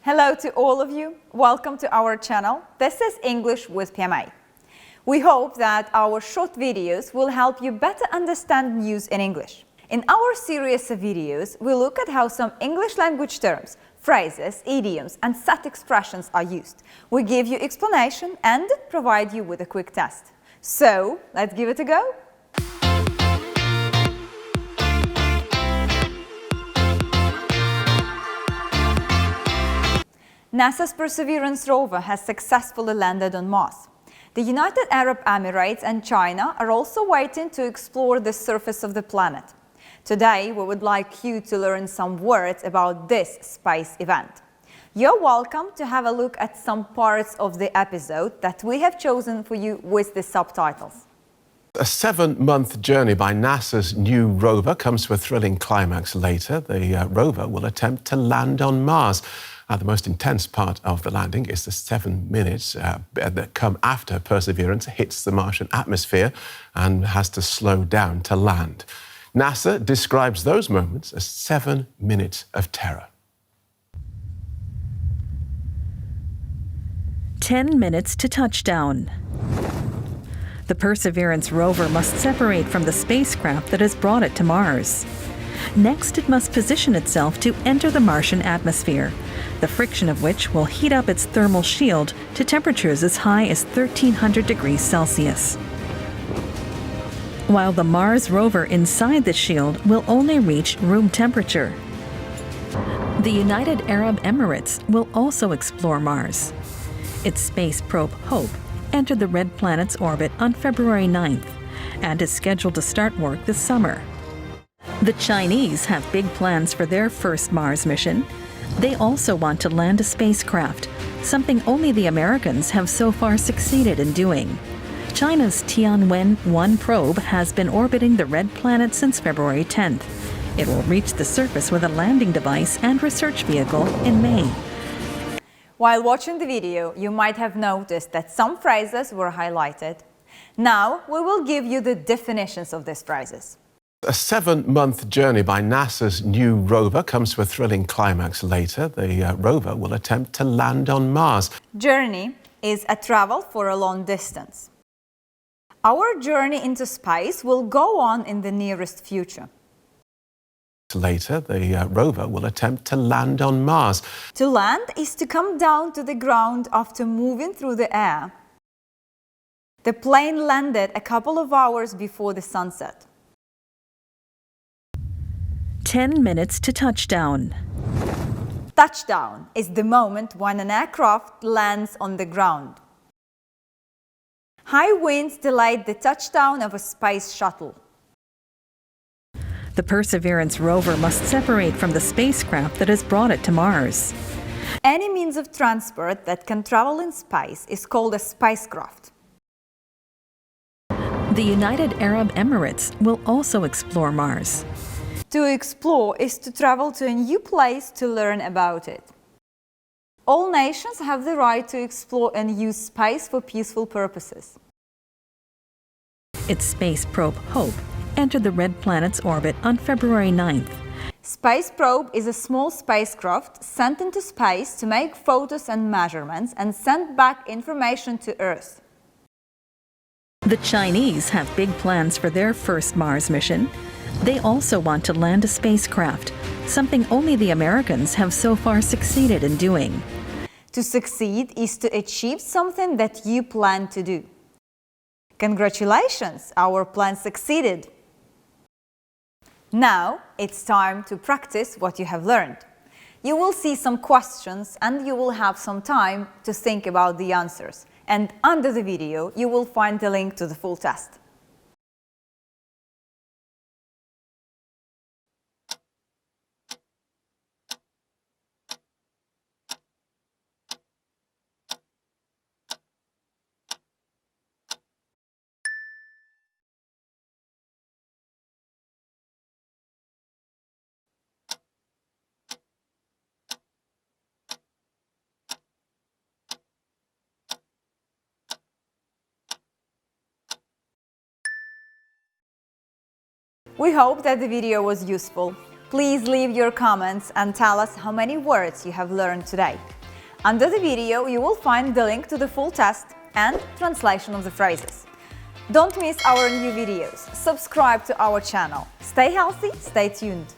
Hello to all of you. Welcome to our channel. This is English with PMA. We hope that our short videos will help you better understand news in English. In our series of videos, we look at how some English language terms, phrases, idioms, and set expressions are used. We give you explanation and provide you with a quick test. So, let's give it a go. NASA's Perseverance Rover has successfully landed on Mars. The United Arab Emirates and China are also waiting to explore the surface of the planet. Today, we would like you to learn some words about this space event. You're welcome to have a look at some parts of the episode that we have chosen for you with the subtitles. A 7-month journey by NASA's new rover comes to a thrilling climax later. The rover will attempt to land on Mars. The most intense part of the landing is the 7 minutes that come after Perseverance hits the Martian atmosphere and has to slow down to land. NASA describes those moments as 7 minutes of terror. 10 minutes to touchdown. The Perseverance rover must separate from the spacecraft that has brought it to Mars. Next, it must position itself to enter the Martian atmosphere, the friction of which will heat up its thermal shield to temperatures as high as 1,300 degrees Celsius. While the Mars rover inside the shield will only reach room temperature. The United Arab Emirates will also explore Mars. Its space probe Hope entered the red planet's orbit on February 9th and is scheduled to start work this summer. The Chinese have big plans for their first Mars mission. They also want to land a spacecraft, something only the Americans have so far succeeded in doing. China's Tianwen-1 probe has been orbiting the red planet since February 10th. It will reach the surface with a landing device and research vehicle in May. While watching the video, you might have noticed that some phrases were highlighted. Now, we will give you the definitions of these phrases. A 7-month journey by NASA's new rover comes to a thrilling climax later. The rover will attempt to land on Mars. Journey is a travel for a long distance. Our journey into space will go on in the nearest future. Later, the rover will attempt to land on Mars. To land is to come down to the ground after moving through the air. The plane landed a couple of hours before the sunset. 10 minutes to touchdown. Touchdown is the moment when an aircraft lands on the ground. High winds delayed the touchdown of a space shuttle. The Perseverance rover must separate from the spacecraft that has brought it to Mars. Any means of transport that can travel in space is called a spacecraft. The United Arab Emirates will also explore Mars. To explore is to travel to a new place to learn about it. All nations have the right to explore and use space for peaceful purposes. Its space probe Hope entered the red planet's orbit on February 9th. Space probe is a small spacecraft sent into space to make photos and measurements and send back information to Earth. The Chinese have big plans for their first Mars mission. They also want to land a spacecraft, something only the Americans have so far succeeded in doing. To succeed is to achieve something that you plan to do. Congratulations, our plan succeeded. Now, it's time to practice what you have learned. You will see some questions and you will have some time to think about the answers. And under the video, you will find the link to the full test. We hope that the video was useful. Please leave your comments and tell us how many words you have learned today. Under the video, you will find the link to the full test and translation of the phrases. Don't miss our new videos. Subscribe to our channel. Stay healthy, stay tuned.